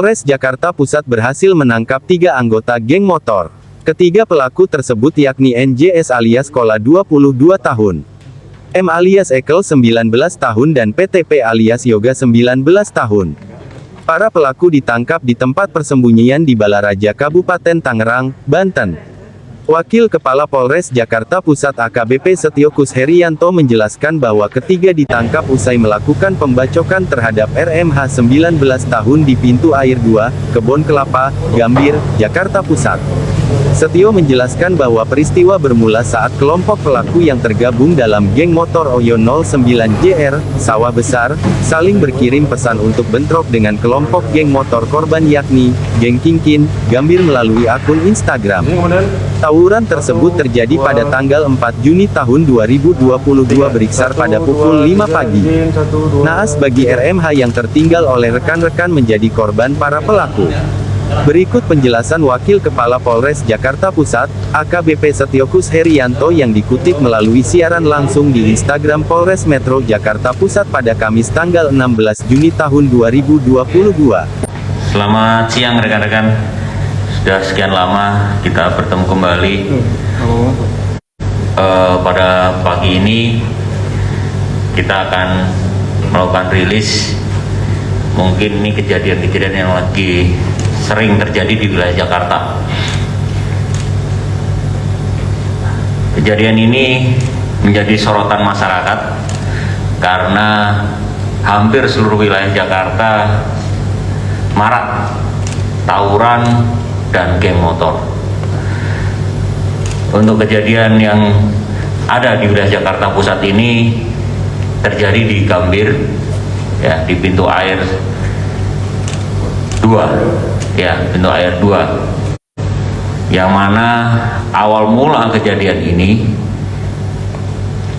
Polres Jakarta Pusat berhasil menangkap 3 anggota geng motor. Ketiga pelaku tersebut yakni NJS alias Kola 22 tahun, M alias Ekel 19 tahun dan PTP alias Yoga 19 tahun. Para pelaku ditangkap di tempat persembunyian di Balaraja Kabupaten Tangerang, Banten. Wakil Kepala Polres Jakarta Pusat AKBP Setiokus Herianto menjelaskan bahwa ketiga ditangkap usai melakukan pembacokan terhadap RMH 19 tahun di Pintu Air 2, Kebon Kelapa, Gambir, Jakarta Pusat. Setio menjelaskan bahwa peristiwa bermula saat kelompok pelaku yang tergabung dalam geng motor Oyo 09JR, Sawah Besar, saling berkirim pesan untuk bentrok dengan kelompok geng motor korban yakni, Geng Kingkin, Gambir melalui akun Instagram. Tawuran tersebut terjadi pada tanggal 4 Juni tahun 2022 beriksar pada pukul 5 pagi. Naas bagi RMH yang tertinggal oleh rekan-rekan menjadi korban para pelaku. Berikut penjelasan Wakil Kepala Polres Jakarta Pusat, AKBP Setiokus Herianto yang dikutip melalui siaran langsung di Instagram Polres Metro Jakarta Pusat pada Kamis tanggal 16 Juni tahun 2022. Selamat siang rekan-rekan. Sudah sekian lama kita bertemu kembali. Pada pagi ini kita akan melakukan rilis. Mungkin ini kejadian-kejadian yang lagi sering terjadi di wilayah Jakarta. Kejadian ini menjadi sorotan masyarakat karena hampir seluruh wilayah Jakarta marak tawuran dan geng motor. Untuk kejadian yang ada di wilayah Jakarta Pusat ini terjadi di Gambir, ya, di Pintu Air 2, ya, Pintu Air 2, yang mana awal mula kejadian ini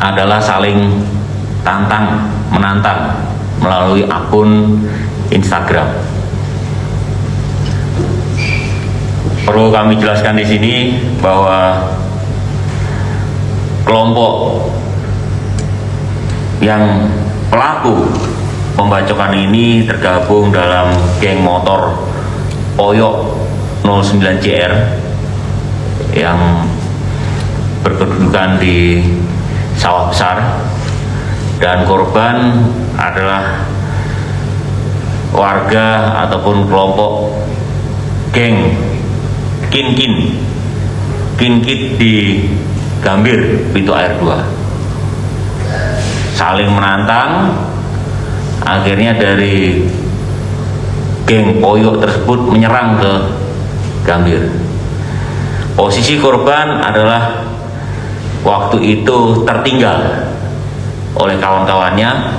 adalah saling menantang melalui akun Instagram. Perlu kami jelaskan di sini bahwa kelompok yang pelaku pembacokan ini tergabung dalam geng motor Oyo 09JR yang berkedudukan di Sawah Besar, dan korban adalah warga ataupun kelompok geng Kinkit di Gambir, Pintu Air 2. Saling menantang, akhirnya dari geng Oyo tersebut menyerang ke Gambir. Posisi korban adalah waktu itu tertinggal oleh kawan-kawannya,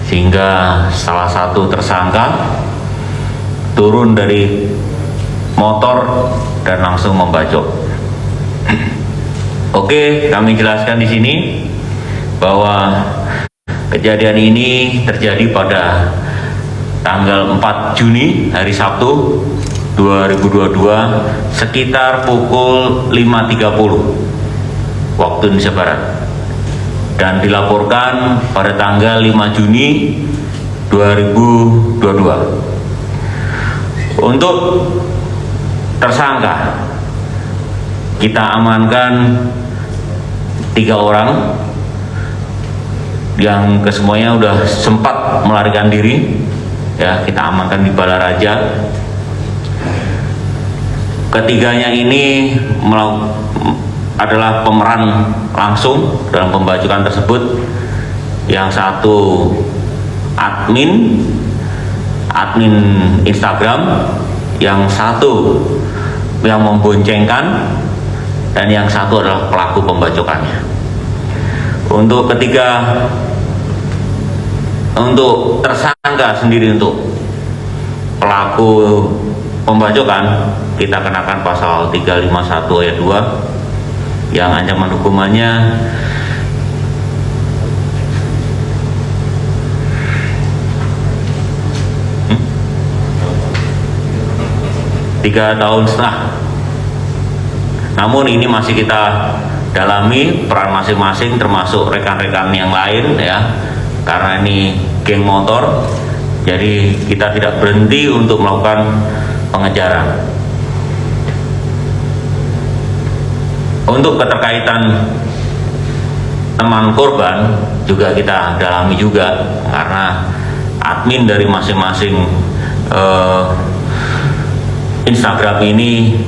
sehingga salah satu tersangka turun dari motor dan langsung membacok. Oke, kami jelaskan di sini bahwa kejadian ini terjadi pada tanggal 4 Juni, hari Sabtu 2022, sekitar pukul 5.30 waktu Indonesia Barat, dan dilaporkan pada tanggal 5 Juni 2022. Untuk tersangka kita amankan 3 orang yang kesemuanya udah sempat melarikan diri, ya, kita amankan di Balaraja. Ketiganya ini adalah pemeran langsung dalam pembacokan tersebut. Yang satu admin Instagram, yang satu yang memboncengkan, dan yang satu adalah pelaku pembacokannya. Untuk tersangka sendiri, untuk pelaku pembacokan, kita kenakan pasal 351 ayat 2 yang ancaman hukumannya 3,5 tahun. Namun ini masih kita dalami peran masing-masing, termasuk rekan-rekan yang lain, ya, karena ini geng motor Jadi kita tidak berhenti untuk melakukan pengejaran. Untuk keterkaitan teman korban juga kita dalami juga, karena admin dari masing-masing Instagram ini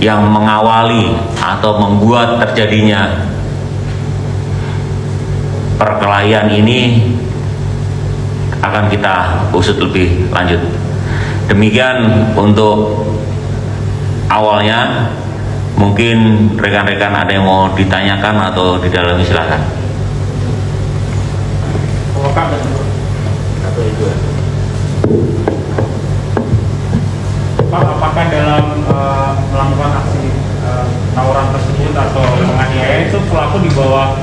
yang mengawali atau membuat terjadinya perkelahian ini akan kita usut lebih lanjut. Demikian untuk awalnya. Mungkin rekan-rekan ada yang mau ditanyakan atau didalami, silakan. Pak, apakah dalam melakukan aksi tawuran tersebut atau penganiayaan itu pelaku dibawa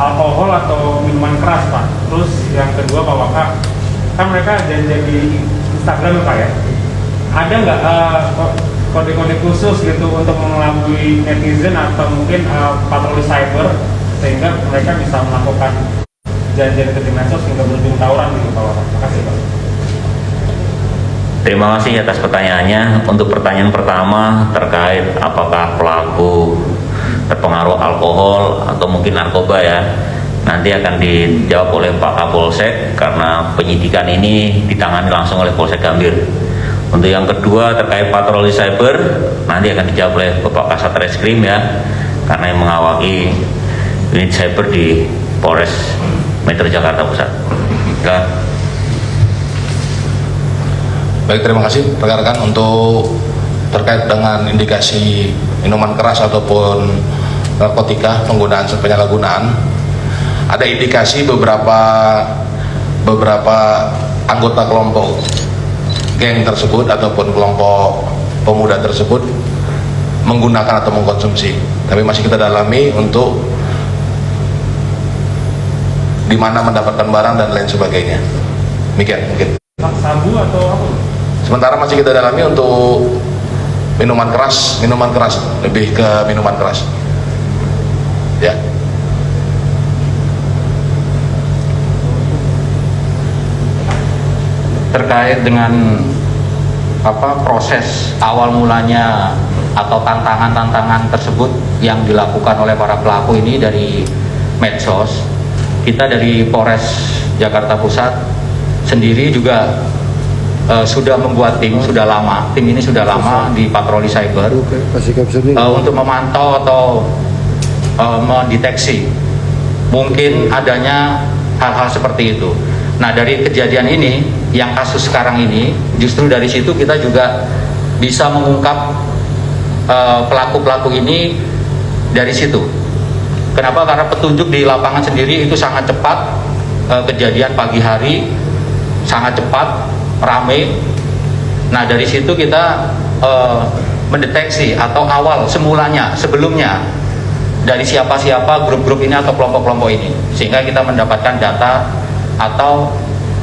alkohol atau minuman keras, Pak? Terus yang kedua, Pak Waka, kan mereka janji di Instagram, Pak, ya? Ada nggak kode-kode khusus gitu untuk mengelabui netizen atau mungkin patroli cyber sehingga mereka bisa melakukan janjian ke medsos hingga berujung tawuran gitu, Pak Waka? Terima kasih, Pak. Terima kasih atas pertanyaannya. Untuk pertanyaan pertama terkait apakah pelaku terpengaruh alkohol atau mungkin narkoba, ya, nanti akan dijawab oleh Pak Kapolsek karena penyidikan ini ditangani langsung oleh Polsek Gambir. Untuk yang kedua terkait patroli cyber nanti akan dijawab oleh Bapak Kasat Reskrim, ya, karena yang mengawaki unit cyber di Polres Metro Jakarta Pusat. Ya. Baik, terima kasih rekan-rekan. Untuk terkait dengan indikasi minuman keras ataupun narkotika penggunaan penyalahgunaan, ada indikasi beberapa anggota kelompok geng tersebut ataupun kelompok pemuda tersebut menggunakan atau mengkonsumsi, tapi masih kita dalami untuk di mana mendapatkan barang dan lain sebagainya. Demikian mungkin. Sabu atau apa? Sementara masih kita dalami untuk minuman keras, lebih ke minuman keras. Ya. Terkait dengan proses awal mulanya atau tantangan-tantangan tersebut yang dilakukan oleh para pelaku ini dari medsos, kita dari Polres Jakarta Pusat sendiri juga sudah membuat tim ini sudah lama di patroli cyber untuk memantau atau mendeteksi mungkin adanya hal-hal seperti itu. Nah, dari kejadian ini, yang kasus sekarang ini, justru dari situ kita juga bisa mengungkap pelaku-pelaku ini dari situ. Kenapa? Karena petunjuk di lapangan sendiri itu sangat cepat, kejadian pagi hari sangat cepat, rame. Nah, dari situ kita mendeteksi atau awal sebelumnya dari siapa-siapa grup-grup ini atau kelompok-kelompok ini, sehingga kita mendapatkan data atau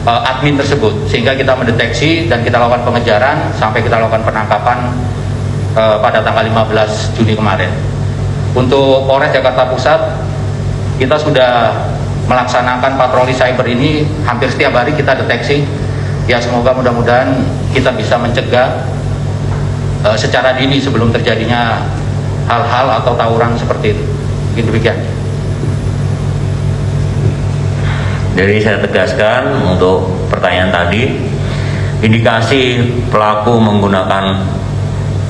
admin tersebut, sehingga kita mendeteksi dan kita lakukan pengejaran sampai kita lakukan penangkapan pada tanggal 15 Juni kemarin. Untuk Polres Jakarta Pusat, kita sudah melaksanakan patroli cyber ini hampir setiap hari kita deteksi. Ya, semoga mudah-mudahan kita bisa mencegah secara dini sebelum terjadinya hal-hal atau tawuran seperti itu. Mungkin demikian. Jadi saya tegaskan untuk pertanyaan tadi, indikasi pelaku menggunakan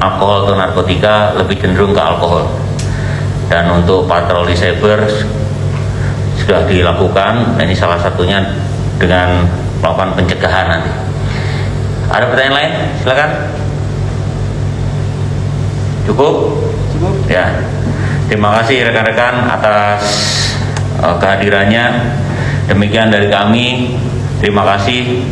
alkohol atau narkotika lebih cenderung ke alkohol. Dan untuk patroli cyber sudah dilakukan, ini salah satunya dengan melakukan pencegahan nanti. Ada pertanyaan lain? Silakan. Cukup? Cukup. Ya. Terima kasih rekan-rekan atas kehadirannya. Demikian dari kami. Terima kasih.